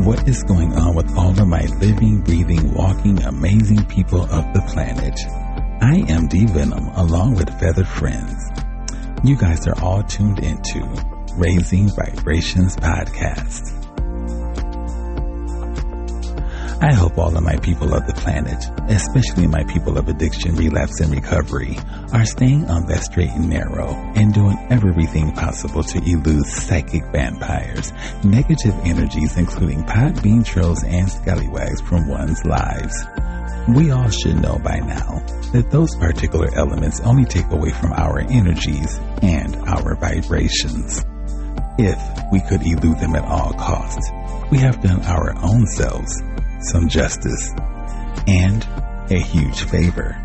what is going on with all of my living, breathing, walking, amazing people of the planet. I am D Venom along with Feathered Friends. You guys are all tuned into Raising Vibrations Podcast. I hope all of my people of the planet, especially my people of addiction, relapse, and recovery, are staying on that straight and narrow and doing everything possible to elude psychic vampires, negative energies including pot, bean trolls, and scallywags from one's lives. We all should know by now that those particular elements only take away from our energies and our vibrations. If we could elude them at all costs, we have done our own selves some justice and a huge favor.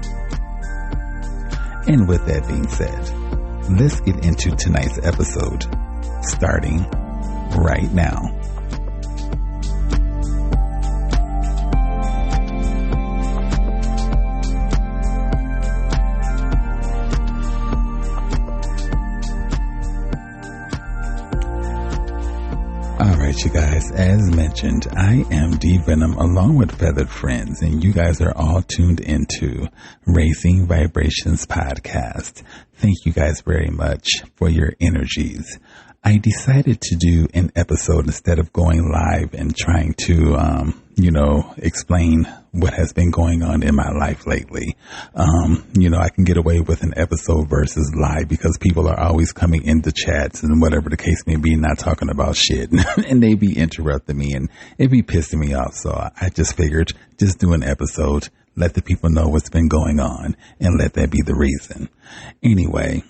And with that being said, let's get into tonight's episode, starting right now. Alright, you guys, as mentioned, I am D Venom along with Feathered Friends, and you guys are all tuned into Raising Vibrations Podcast. Thank you guys very much for your energies. I decided to do an episode instead of going live and trying to, explain what has been going on in my life lately. I can get away with an episode versus live because people are always coming into chats and whatever the case may be, not talking about shit. And they be interrupting me and it be pissing me off. So I just figured just do an episode, let the people know what's been going on and let that be the reason. Anyway,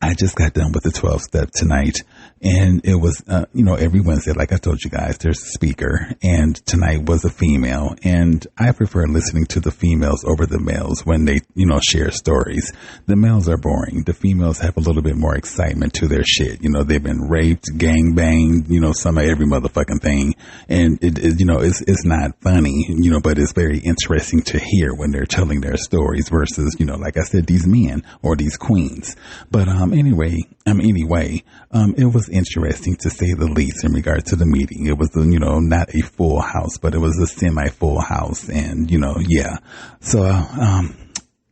I just got done with the 12-step tonight, and it was, every Wednesday, like I told you guys, there's a speaker, and tonight was a female, and I prefer listening to the females over the males when they, share stories. The males are boring. The females have a little bit more excitement to their shit. They've been raped, gangbanged, some of every motherfucking thing, and it's not funny, but it's very interesting to hear when they're telling their stories versus, like I said, these men or these queens. But, Anyway, it was interesting to say the least in regard to the meeting. It was, not a full house, but it was a semi-full house. And, yeah. So,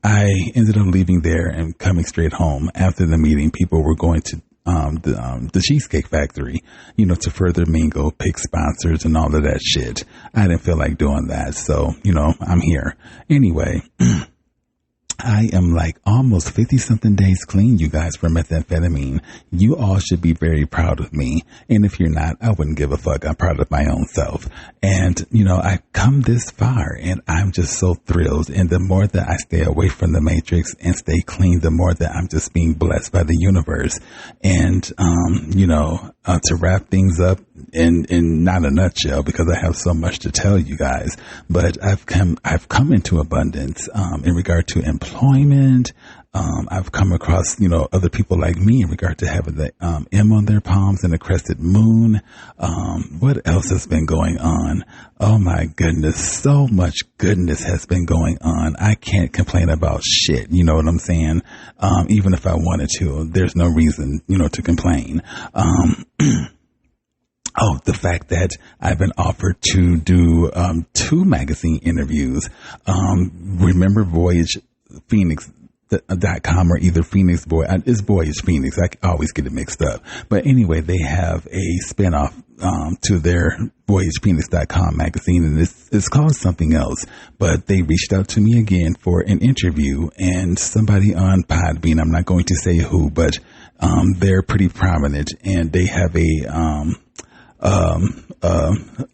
I ended up leaving there and coming straight home. After the meeting, people were going to the Cheesecake Factory, to further mingle, pick sponsors and all of that shit. I didn't feel like doing that. So, I'm here. Anyway. I am like almost 50 something days clean, you guys, from methamphetamine. You all should be very proud of me. And if you're not, I wouldn't give a fuck. I'm proud of my own self. And, I've come this far and I'm just so thrilled. And the more that I stay away from the matrix and stay clean, the more that I'm just being blessed by the universe. And, to wrap things up in not a nutshell, because I have so much to tell you guys, but I've come into abundance, in regard to employment. I've come across, other people like me in regard to having the M on their palms and a crescent moon. What else has been going on? Oh my goodness. So much goodness has been going on. I can't complain about shit. You know what I'm saying? Even if I wanted to, there's no reason, to complain. Oh, the fact that I've been offered to do 2 magazine interviews. Remember Voyage Phoenix.com or either Phoenix Boy. It's Voyage Phoenix. I always get it mixed up. But anyway, they have a spinoff to their VoyagePhoenix.com magazine, and it's called something else. But they reached out to me again for an interview, and somebody on Podbean, I'm not going to say who, but they're pretty prominent, and they have a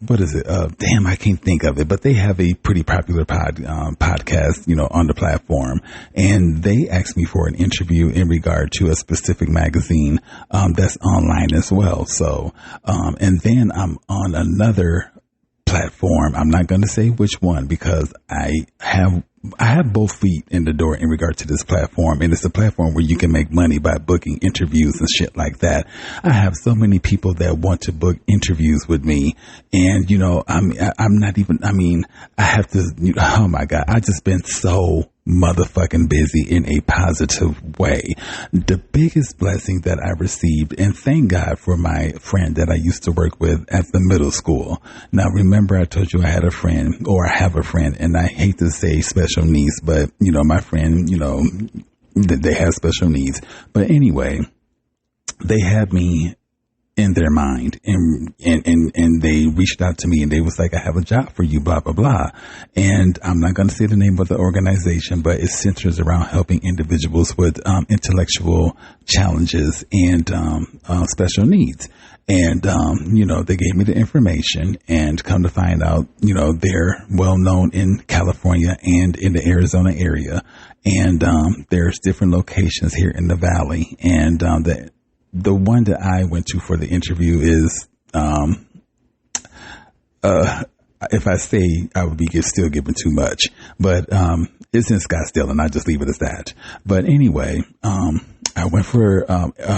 what is it? Damn, I can't think of it, but they have a pretty popular podcast, on the platform. And they asked me for an interview in regard to a specific magazine, that's online as well. So, and then I'm on another platform. I'm not going to say which one because I have both feet in the door in regard to this platform, and it's a platform where you can make money by booking interviews and shit like that. I have so many people that want to book interviews with me, and I have to, oh my God, I just been so motherfucking busy in a positive way. The biggest blessing that I received, and thank God for my friend that I used to work with at the middle school. Now, remember I told you I had a friend, or I have a friend, and I hate to say special needs, but, you know, my friend, you know, they have special needs. But anyway, they had me in their mind, and they reached out to me, and they was like, I have a job for you, blah, blah, blah. And I'm not going to say the name of the organization, but it centers around helping individuals with intellectual challenges and special needs. And, you know, they gave me the information, and come to find out, you know, they're well known in California and in the Arizona area. And there's different locations here in the Valley. And the one that I went to for the interview is, if I say I would be still giving too much, but it's in Scottsdale, and I just leave it as that. But anyway, I went for,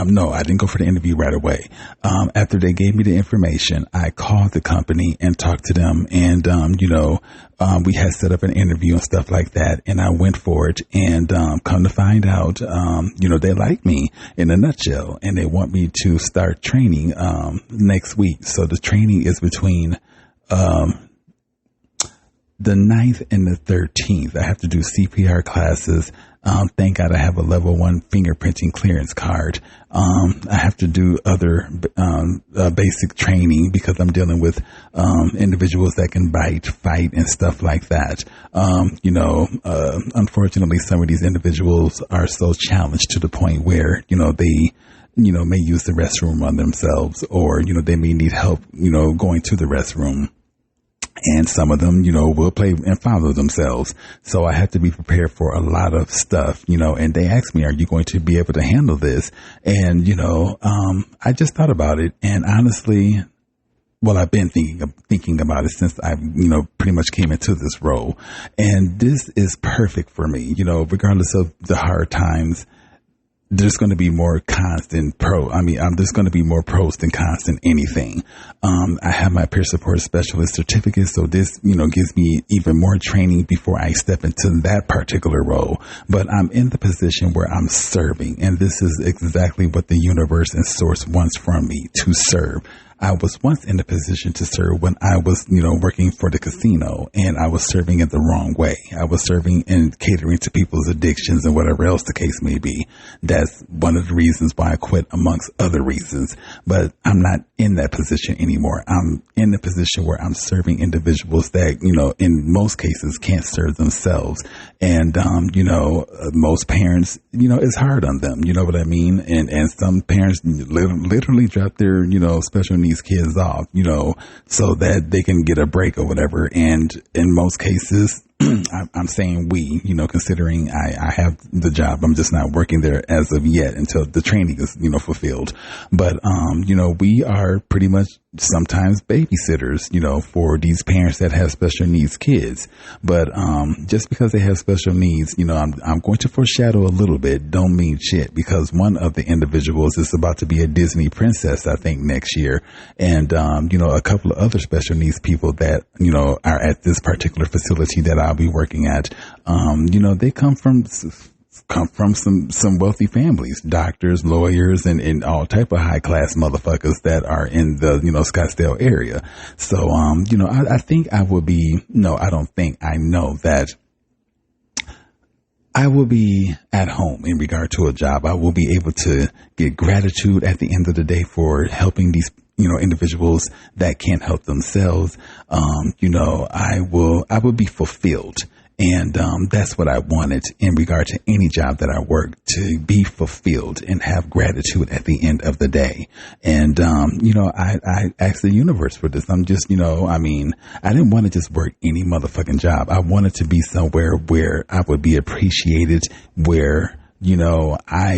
no, I didn't go for the interview right away. After they gave me the information, I called the company and talked to them, and, you know, we had set up an interview and stuff like that, and I went for it, and come to find out, you know, they like me in a nutshell, and they want me to start training next week. So the training is between the 9th and the 13th. I have to do CPR classes. Thank God I have a level 1 fingerprinting clearance card. I have to do other basic training because I'm dealing with individuals that can bite, fight, and stuff like that. You know, unfortunately, some of these individuals are so challenged to the point where, you know, they, you know, may use the restroom on themselves, or, you know, they may need help, you know, going to the restroom. And some of them, you know, will play and follow themselves. So I have to be prepared for a lot of stuff, you know, and they asked me, are you going to be able to handle this? And, you know, I just thought about it, and honestly, well, I've been thinking about it since I, you know, pretty much came into this role, and this is perfect for me, you know, regardless of the hard times. There's going to be more cons than there's going to be more pros than cons than anything. I have my peer support specialist certificate, so this, you know, gives me even more training before I step into that particular role. But I'm in the position where I'm serving, and this is exactly what the universe and source wants from me, to serve. I was once in a position to serve when I was, you know, working for the casino, and I was serving it the wrong way. I was serving and catering to people's addictions and whatever else the case may be. That's one of the reasons why I quit, amongst other reasons. But I'm not in that position anymore. I'm in the position where I'm serving individuals that, you know, in most cases can't serve themselves. And, you know, most parents, you know, it's hard on them. You know what I mean? And some parents literally drop their, you know, special needs kids off, you know, so that they can get a break or whatever. And in most cases, I'm saying we, you know, considering I have the job, I'm just not working there as of yet until the training is, you know, fulfilled. But, you know, we are pretty much sometimes babysitters, you know, for these parents that have special needs kids. But, just because they have special needs, you know, I'm going to foreshadow a little bit, don't mean shit, because one of the individuals is about to be a Disney princess, I think, next year. And, you know, a couple of other special needs people that, you know, are at this particular facility that I'll be working at, you know, they come from some wealthy families, doctors, lawyers, and all type of high class motherfuckers that are in the, you know, Scottsdale area. So, you know, I think I will be, no, I don't think, I know that I will be at home in regard to a job. I will be able to get gratitude at the end of the day for helping these, you know, individuals that can't help themselves. You know, I will be fulfilled. And that's what I wanted in regard to any job that I work, to be fulfilled and have gratitude at the end of the day. And, you know, I asked the universe for this. I'm just, you know, I mean, I didn't want to just work any motherfucking job. I wanted to be somewhere where I would be appreciated, where I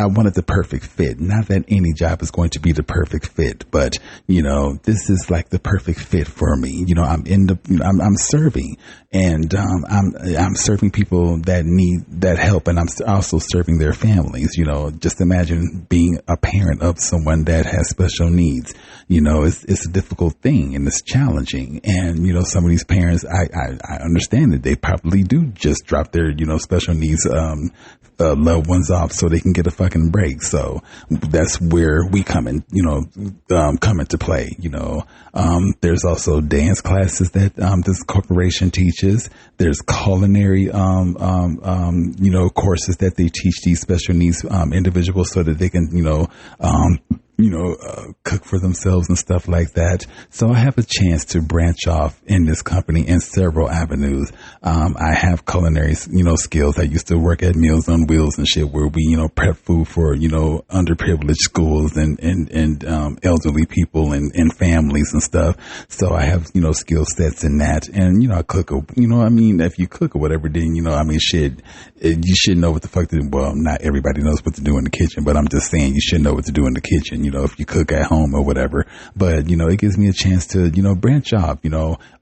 wanted the perfect fit. Not that any job is going to be the perfect fit, but, this is like the perfect fit for me. I'm serving, and, I'm serving people that need that help, and I'm also serving their families. Just imagine being a parent of someone that has special needs. It's a difficult thing, and it's challenging. And, some of these parents, I understand that they probably do just drop their, special needs, loved ones off so they can get a fucking break. So that's where we come in, come into play. There's also dance classes that, this corporation teaches. There's culinary, courses that they teach these special needs, individuals so that they can, cook for themselves and stuff like that. So I have a chance to branch off in this company in several avenues. I have culinary, skills. I used to work at Meals on Wheels and shit where we, prep food for, underprivileged schools and elderly people and families and stuff. So I have, skill sets in that. And, I cook, if you cook or whatever, then, shit, you should know what the fuck to do. Well, not everybody knows what to do in the kitchen, but I'm just saying you should know what to do in the kitchen. If you cook at home or whatever, but, it gives me a chance to, branch off,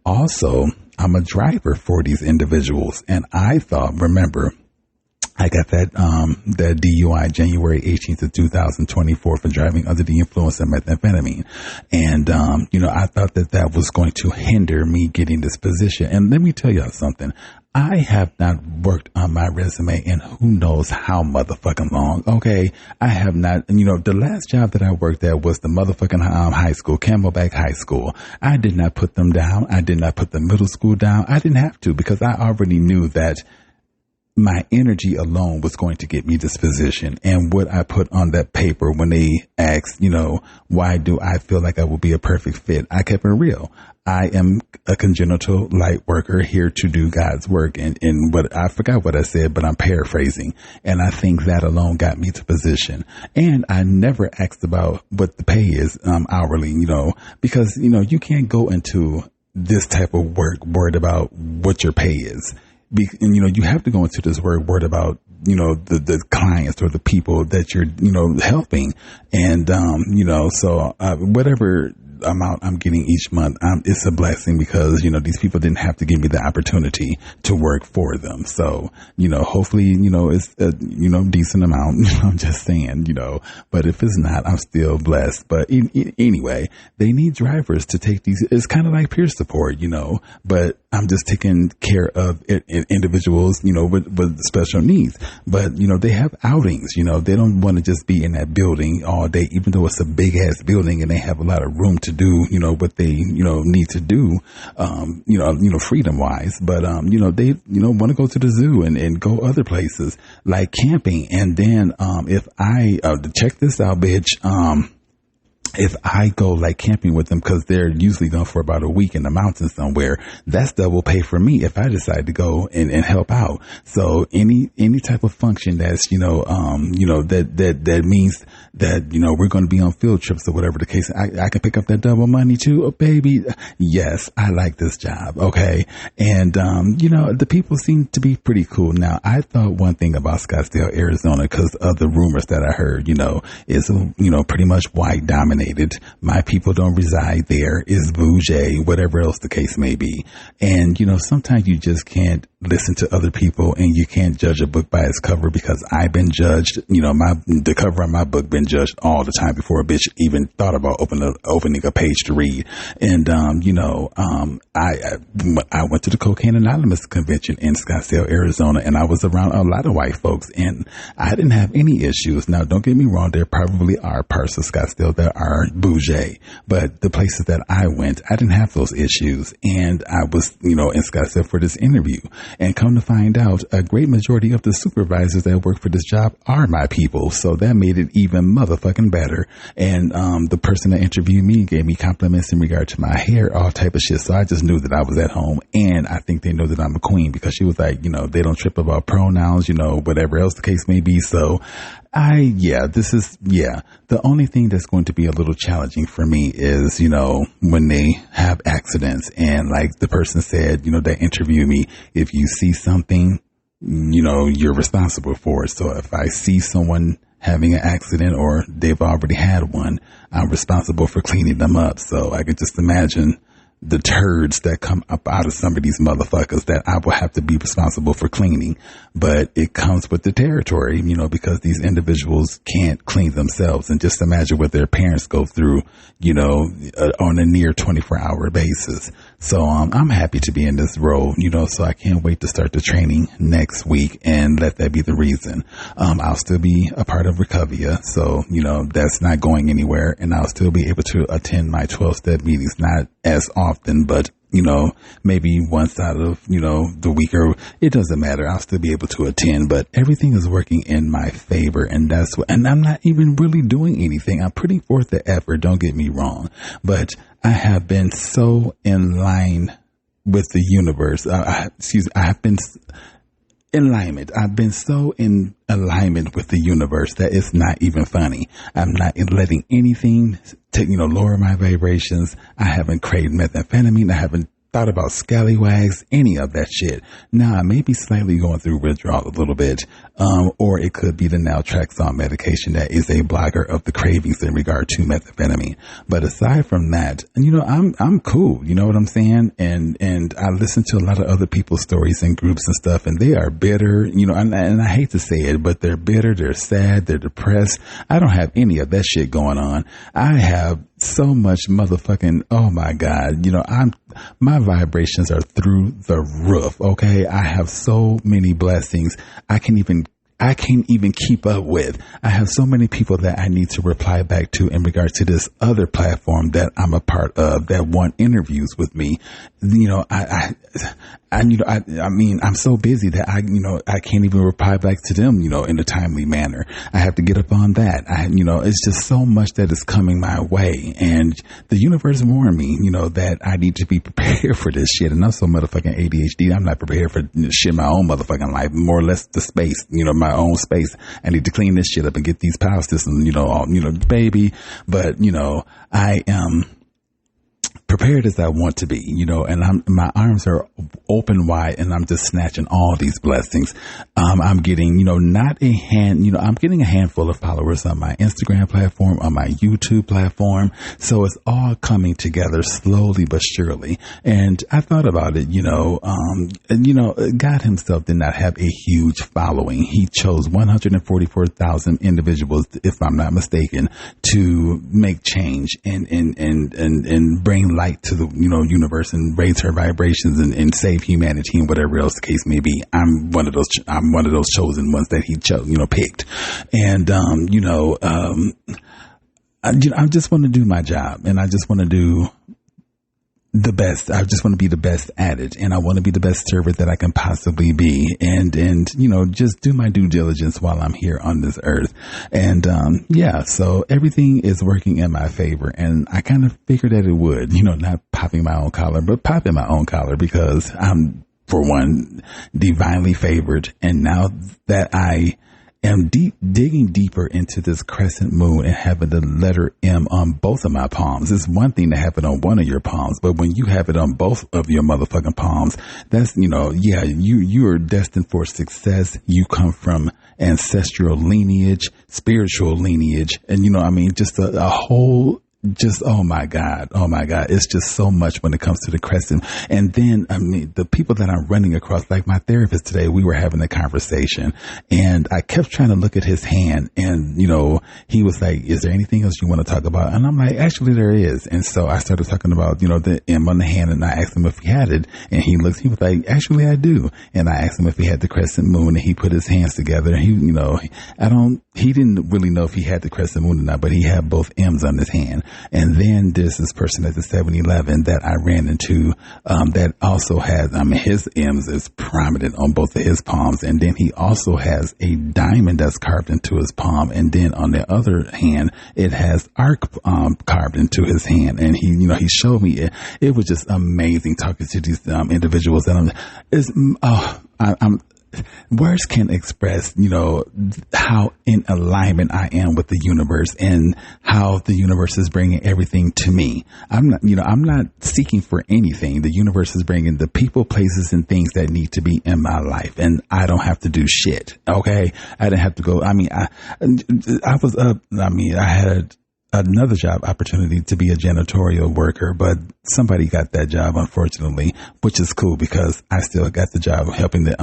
also I'm a driver for these individuals. And I remember I got that DUI January 18th of 2024 for driving under the influence of methamphetamine. And, I thought that was going to hinder me getting this position. And let me tell y'all something. I have not worked on my resume in who knows how motherfucking long. Okay. I have not, the last job that I worked at was the motherfucking high school, Camelback High School. I did not put them down. I did not put the middle school down. I didn't have to because I already knew that my energy alone was going to get me this position. And what I put on that paper when they asked, why do I feel like I will be a perfect fit? I kept it real. I am a congenital light worker here to do God's work. And what I forgot what I said, but I'm paraphrasing. And I think that alone got me to position. And I never asked about what the pay is, hourly, because, you can't go into this type of work worried about what your pay is. And, you have to go into this worried about, the clients or the people that you're, helping. And, whatever amount I'm getting each month, it's a blessing because, these people didn't have to give me the opportunity to work for them. So, hopefully, it's a, decent amount, I'm just saying, but if it's not, I'm still blessed. But anyway, they need drivers to take these. It's kind of like peer support, but I'm just taking care of individuals, with special needs. But, they have outings, they don't want to just be in that building all day, even though it's a big ass building and they have a lot of room to do, what they, need to do, freedom wise. But, they, want to go to the zoo and go other places like camping. And then, if I, check this out, bitch, if I go like camping with them, because they're usually gone for about a week in the mountains somewhere, that's double pay for me if I decide to go and help out. So any type of function that's, that means that, we're going to be on field trips or whatever the case, I can pick up that double money too. Oh, baby. Yes, I like this job. Okay. And, the people seem to be pretty cool. Now, I thought one thing about Scottsdale, Arizona, because of the rumors that I heard, is, pretty much white dominated. My people don't reside there. Is bougie, whatever else the case may be. And, sometimes you just can't listen to other people and you can't judge a book by its cover because I've been judged. The cover of my book been judged all the time before a bitch even thought about opening a page to read. And, I went to the Cocaine Anonymous convention in Scottsdale, Arizona, and I was around a lot of white folks and I didn't have any issues. Now, don't get me wrong. There probably are parts of Scottsdale that are bougie, but the places that I went, I didn't have those issues. And I was, in Scottsdale for this interview, and come to find out a great majority of the supervisors that work for this job are my people. So that made it even motherfucking better. And, the person that interviewed me gave me compliments in regard to my hair, all type of shit. So I just knew that I was at home, and I think they know that I'm a queen because she was like, they don't trip about pronouns, whatever else the case may be. So the only thing that's going to be a little challenging for me is, when they have accidents and like the person said, they interview me, if you see something, you're responsible for it. So if I see someone having an accident or they've already had one, I'm responsible for cleaning them up. So I could just imagine the turds that come up out of some of these motherfuckers that I will have to be responsible for cleaning. But it comes with the territory, because these individuals can't clean themselves. And just imagine what their parents go through, on a near 24-hour basis. So I'm happy to be in this role, so I can't wait to start the training next week and let that be the reason. I'll still be a part of Recovia. So, that's not going anywhere, and I'll still be able to attend my 12-step meetings, not as often, but maybe once out of, the week, or it doesn't matter. I'll still be able to attend, but everything is working in my favor. And and I'm not even really doing anything. I'm putting forth the effort. Don't get me wrong, but I have been so in line with the universe. I have been in alignment. I've been so in alignment with the universe that it's not even funny. I'm not letting anything lower my vibrations. I haven't craved methamphetamine. I haven't thought about scallywags, any of that shit. Now, I may be slightly going through withdrawal a little bit, or it could be the naltrexone medication that is a blocker of the cravings in regard to methamphetamine. But aside from that, I'm cool. You know what I'm saying? And I listen to a lot of other people's stories and groups and stuff, and they are bitter, and I hate to say it, but they're bitter, they're sad, they're depressed. I don't have any of that shit going on. I have so much motherfucking, oh my God, my vibrations are through the roof. Okay. I have so many blessings. I can't even keep up with. I have so many people that I need to reply back to in regards to this other platform that I'm a part of that want interviews with me. I'm so busy that I can't even reply back to them, in a timely manner. I have to get up on that. It's just so much that is coming my way, and the universe warned me, that I need to be prepared for this shit. And I'm so motherfucking ADHD. I'm not prepared for shit in my own motherfucking life, more or less the space, my own space. I need to clean this shit up and get these power systems, baby. But, I am prepared as I want to be, and my arms are open wide, and I'm just snatching all these blessings. I'm getting, I'm getting a handful of followers on my Instagram platform, on my YouTube platform. So it's all coming together slowly but surely. And I thought about it, God himself did not have a huge following. He chose 144,000 individuals, if I'm not mistaken, to make change and bring light to the universe and raise her vibrations and save humanity and whatever else the case may be. I'm one of those chosen ones that he chose, picked. And I just want to do my job, and I just want to do the best. I just want to be the best at it, and I want to be the best servant that I can possibly be, and just do my due diligence while I'm here on this earth. And so everything is working in my favor, and I kind of figured that it would, not popping my own collar, but popping my own collar, because I'm, for one, divinely favored. And now that I am digging deeper into this crescent moon and having the letter M on both of my palms. It's one thing to have it on one of your palms, but when you have it on both of your motherfucking palms, that's, you are destined for success. You come from ancestral lineage, spiritual lineage, and just a whole, oh my God. It's just so much when it comes to the crescent. And then, the people that I'm running across, like my therapist today, we were having a conversation, and I kept trying to look at his hand, and, he was like, is there anything else you want to talk about? And I'm like, actually there is. And so I started talking about, the M on the hand, and I asked him if he had it, and he was like, actually I do. And I asked him if he had the crescent moon, and he put his hands together, and he didn't really know if he had the crescent moon or not, but he had both M's on his hand. And then there's this person at the 7-Eleven that I ran into, that also has, his M's is prominent on both of his palms. And then he also has a diamond that's carved into his palm. And then on the other hand, it has arc, carved into his hand. And he showed me it. It was just amazing talking to these, individuals. And words can express, how in alignment I am with the universe and how the universe is bringing everything to me. I'm not seeking for anything. The universe is bringing the people, places, and things that need to be in my life, and I don't have to do shit. Okay, I didn't have to go. I had another job opportunity to be a janitorial worker, but somebody got that job, unfortunately, which is cool because I still got the job helping the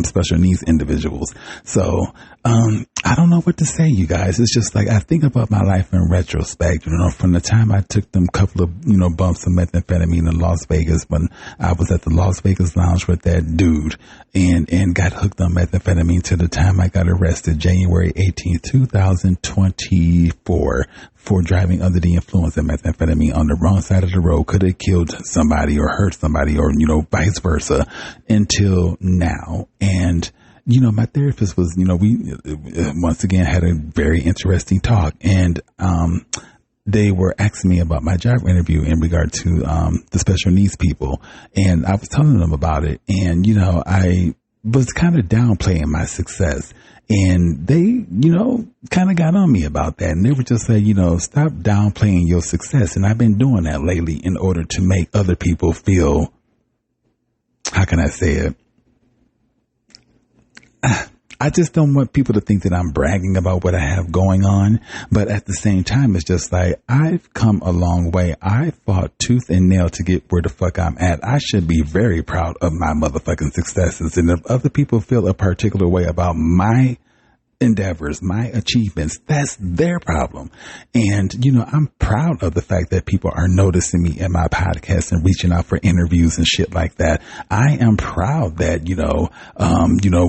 special needs individuals. So I don't know what to say, you guys. It's just like I think about my life in retrospect, from the time I took them couple of, bumps of methamphetamine in Las Vegas when I was at the Las Vegas lounge with that dude and got hooked on methamphetamine to the time I got arrested January 18th, 2024 for driving under the influence of methamphetamine on the wrong side of the road. Could have killed somebody or hurt somebody or, vice versa until now. And my therapist was, we once again had a very interesting talk, and they were asking me about my job interview in regard to the special needs people, and I was telling them about it, and I was kind of downplaying my success, and they kind of got on me about that, and they were just like, stop downplaying your success. And I've been doing that lately in order to make other people feel, how can I say it? I just don't want people to think that I'm bragging about what I have going on. But at the same time, it's just like, I've come a long way. I fought tooth and nail to get where the fuck I'm at. I should be very proud of my motherfucking successes. And if other people feel a particular way about my endeavors, my achievements, that's their problem. And, I'm proud of the fact that people are noticing me in my podcast and reaching out for interviews and shit like that. I am proud that,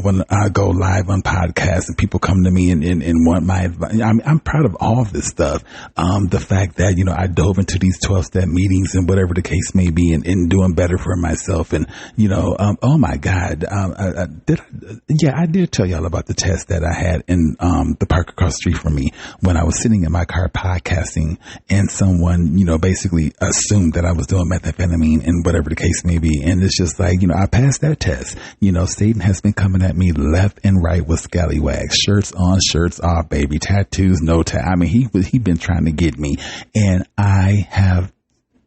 when I go live on podcasts and people come to me and want my advice, I'm proud of all of this stuff. The fact that, I dove into these 12-step meetings and whatever the case may be and doing better for myself. And, oh my God, I did tell y'all about the test that I had in the park across the street from me when I was sitting in my car podcasting, and someone, basically assumed that I was doing methamphetamine and whatever the case may be. And it's just like, I passed that test. Satan has been coming at me left and right with scallywags, shirts on, shirts off, baby, tattoos, no he been trying to get me, and I have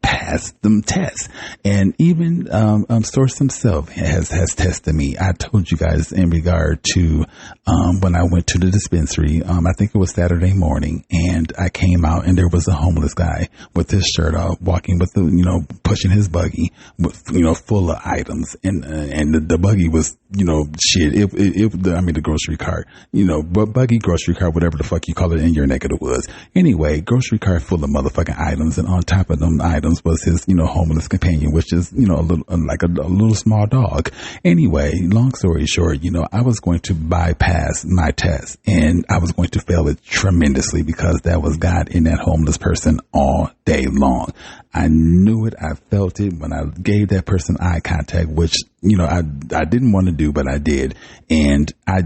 passed them tests. And even Source himself has tested me. I told you guys in regard to when I went to the dispensary, I think it was Saturday morning, and I came out and there was a homeless guy with his shirt off, walking with the, pushing his buggy with, full of items, and the buggy was, the grocery cart, buggy, grocery cart, whatever the fuck you call it in your neck of the woods. Anyway, grocery cart full of motherfucking items, and on top of them items was his, homeless companion, which is, a little small dog. Anyway, long story short, I was going to bypass my test, and I was going to fail it tremendously because that was God in that homeless person all day long. I knew it. I felt it when I gave that person eye contact, which, I didn't want to do, but I did. And I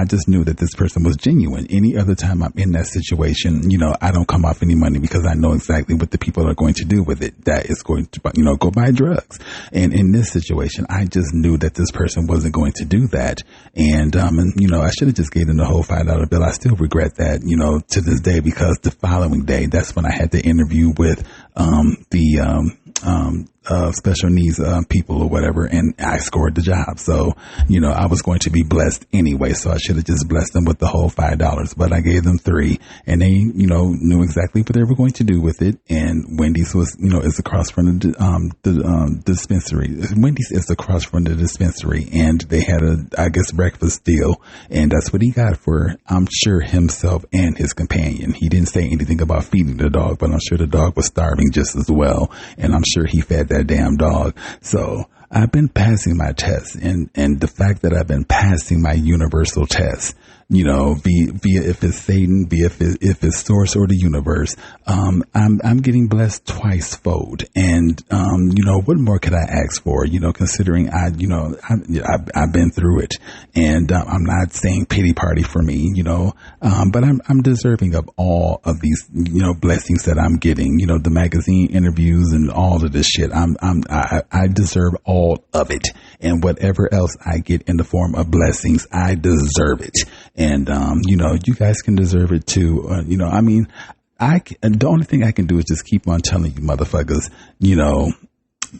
just knew that this person was genuine. Any other time I'm in that situation, I don't come off any money because I know exactly what the people are going to do with it. That is going to, go buy drugs. And in this situation, I just knew that this person wasn't going to do that. And, I should have just gave them the whole $5 bill. I still regret that, to this day, because the following day, that's when I had the interview with, special needs people or whatever, and I scored the job. So, I was going to be blessed anyway, so I should have just blessed them with the whole $5, but I gave them $3, and they, knew exactly what they were going to do with it. And Wendy's was, is across from the dispensary. Wendy's is across from the dispensary, and they had breakfast deal, and that's what he got for, I'm sure, himself and his companion. He didn't say anything about feeding the dog, but I'm sure the dog was starving just as well, and I'm sure he fed that damn dog. So I've been passing my tests, and the fact that I've been passing my universal tests, via if it's Satan, via if it's Source or the universe, I'm getting blessed twice fold. And, what more could I ask for, considering I've been through it, and, I'm not saying pity party for me, but I'm deserving of all of these, blessings that I'm getting, the magazine interviews and all of this shit. I deserve all of it. and whatever else I get in the form of blessings, I deserve it. And, you guys can deserve it too. The only thing I can do is just keep on telling you motherfuckers,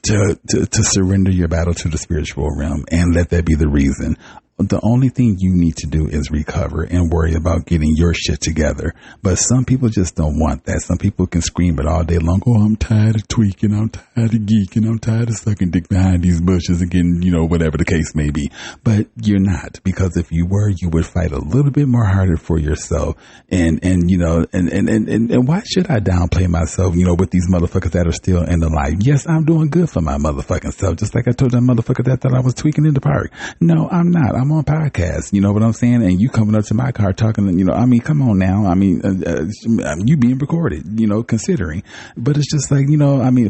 to surrender your battle to the spiritual realm and let that be the reason. The only thing you need to do is recover and worry about getting your shit together. But some people just don't want that. Some people can scream it all day long. Oh, I'm tired of tweaking. I'm tired of geeking. I'm tired of sucking dick behind these bushes and getting, whatever the case may be. But you're not, because if you were, you would fight a little bit more harder for yourself. And why should I downplay myself, with these motherfuckers that are still in the life? Yes, I'm doing good for my motherfucking self. Just like I told that motherfucker that thought I was tweaking in the park. No, I'm not. I'm on podcast, you know what I'm saying? And you coming up to my car talking, come on now. You being recorded, considering. But it's just like,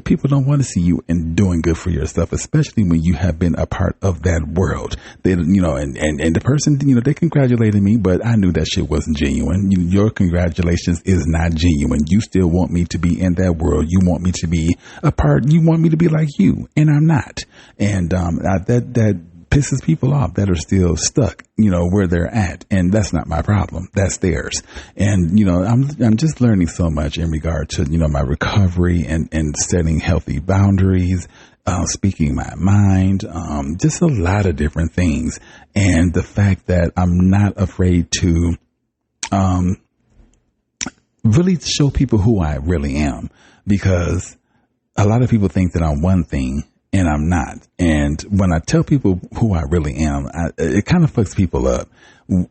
people don't want to see you and doing good for yourself, especially when you have been a part of that world. They, and the person, they congratulated me, but I knew that shit wasn't genuine. Your congratulations is not genuine. You still want me to be in that world. You want me to be a part. You want me to be like you, and I'm not. And that pisses people off that are still stuck, where they're at. And that's not my problem. That's theirs. And, I'm just learning so much in regard to, my recovery and setting healthy boundaries, speaking my mind, just a lot of different things. And the fact that I'm not afraid to, really show people who I really am, because a lot of people think that I'm one thing and I'm not. And when I tell people who I really am, it kind of fucks people up,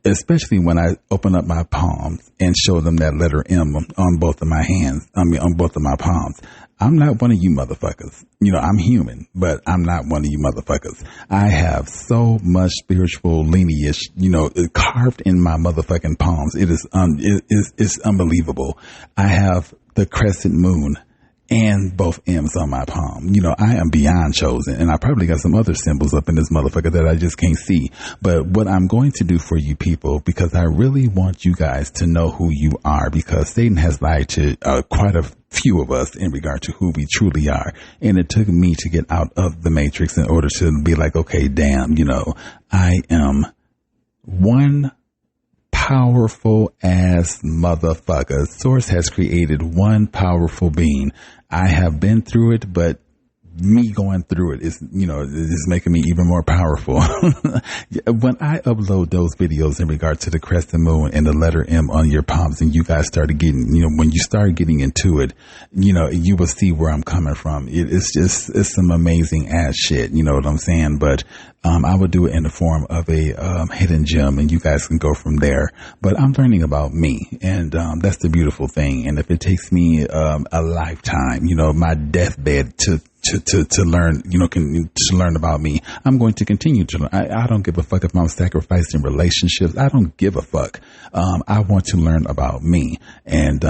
especially when I open up my palms and show them that letter M on both of my hands. On both of my palms. I'm not one of you motherfuckers. I'm human, but I'm not one of you motherfuckers. I have so much spiritual lineage, carved in my motherfucking palms. It's unbelievable. I have the crescent moon and both M's on my palm. I am beyond chosen, and I probably got some other symbols up in this motherfucker that I just can't see. But what I'm going to do for you people, because I really want you guys to know who you are, because Satan has lied to quite a few of us in regard to who we truly are. And it took me to get out of the matrix in order to be like, okay, damn, I am one powerful ass motherfucker. Source has created one powerful being. I have been through it, but me going through it is, is making me even more powerful. When I upload those videos in regard to the crescent moon and the letter M on your palms, and you guys started getting, when you start getting into it, you will see where I'm coming from. It's some amazing ass shit. You know what I'm saying? But, I would do it in the form of a, hidden gem, and you guys can go from there. But I'm learning about me, and, that's the beautiful thing. And if it takes me, a lifetime, my deathbed to learn, to learn about me, I'm going to continue to learn. I don't give a fuck if I'm sacrificing relationships. I don't give a fuck. I want to learn about me. And,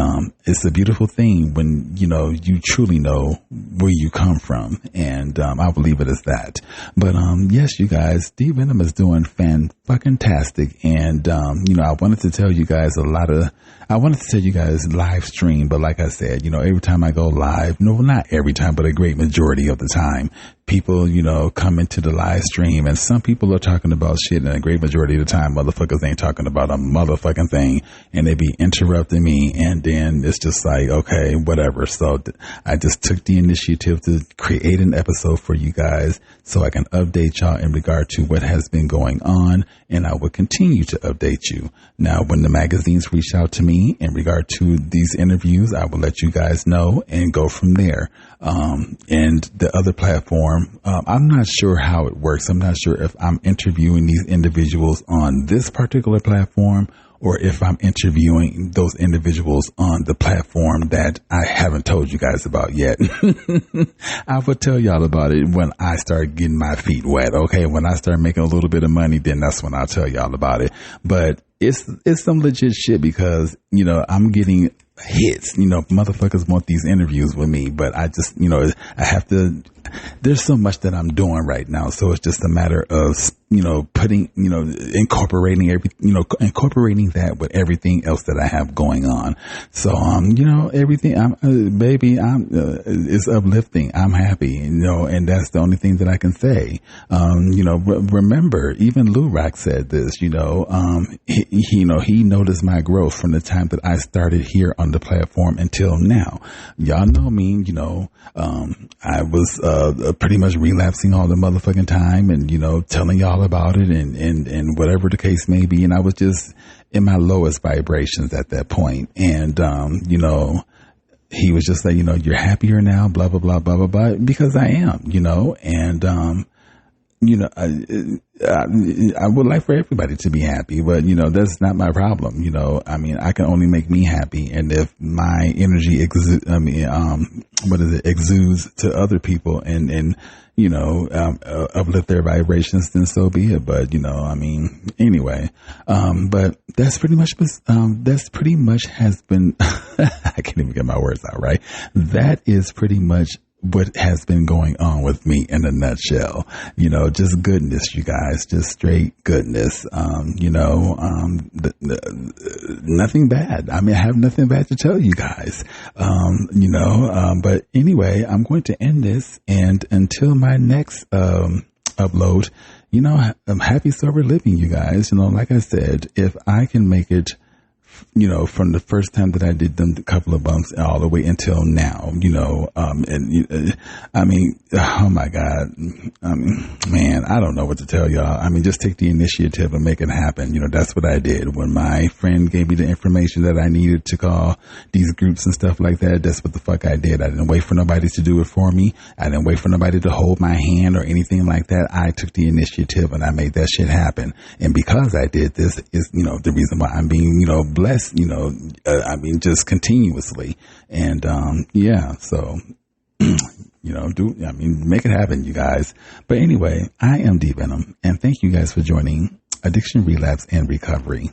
it's a beautiful thing when, you truly know where you come from. And, I will leave it as that. But, yes, you guys, D Venom is doing fan-fucking-tastic. And, I wanted to tell you guys live stream, but like I said, every time I go live, no, not every time, but a great majority of the time, people, come into the live stream, and some people are talking about shit, and a great majority of the time, motherfuckers ain't talking about a motherfucking thing, and they be interrupting me, and then it's just like, okay, whatever. So I just took the initiative to create an episode for you guys so I can update y'all in regard to what has been going on, and I will continue to update you. Now, when the magazines reach out to me in regard to these interviews, I will let you guys know and go from there. And the other platform, I'm not sure how it works. I'm not sure if I'm interviewing these individuals on this particular platform, or if I'm interviewing those individuals on the platform that I haven't told you guys about yet. I will tell y'all about it when I start getting my feet wet. Okay. When I start making a little bit of money, then that's when I'll tell y'all about it. But it's some legit shit because, I'm getting hits, motherfuckers want these interviews with me, but I just, I have to, there's so much that I'm doing right now. So it's just a matter of, putting, incorporating incorporating that with everything else that I have going on. So, everything is uplifting. I'm happy, and that's the only thing that I can say. Remember, even Lou Rock said this, he noticed my growth from the time that I started here on the platform until now. Y'all know me, I was, pretty much relapsing all the motherfucking time and, telling y'all about it and whatever the case may be. And I was just in my lowest vibrations at that point. And, he was just like, you're happier now, blah, blah, blah, blah, blah, blah, because I am, and, I would like for everybody to be happy, but that's not my problem. I can only make me happy. And if my energy exudes to other people and uplift their vibrations, then so be it. But, anyway, but that's pretty much has been, I can't even get my words out right. That is pretty much what has been going on with me in a nutshell. Just goodness, you guys, just straight goodness. Nothing bad. I have nothing bad to tell you guys. But anyway, I'm going to end this, and until my next upload, I'm happy sober living, you guys. Like I said, if I can make it, from the first time that I did them, a couple of bumps all the way until now, oh my God, man, I don't know what to tell y'all. Just take the initiative and make it happen. That's what I did when my friend gave me the information that I needed to call these groups and stuff like that. That's what the fuck I did. I didn't wait for nobody to do it for me. I didn't wait for nobody to hold my hand or anything like that. I took the initiative and I made that shit happen. And because I did this is, the reason why I'm being, blessed, just continuously. And, so, make it happen, you guys. But anyway, I am D Venom, and thank you guys for joining Addiction, Relapse, and Recovery.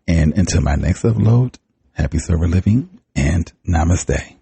And until my next upload, happy sober living and namaste.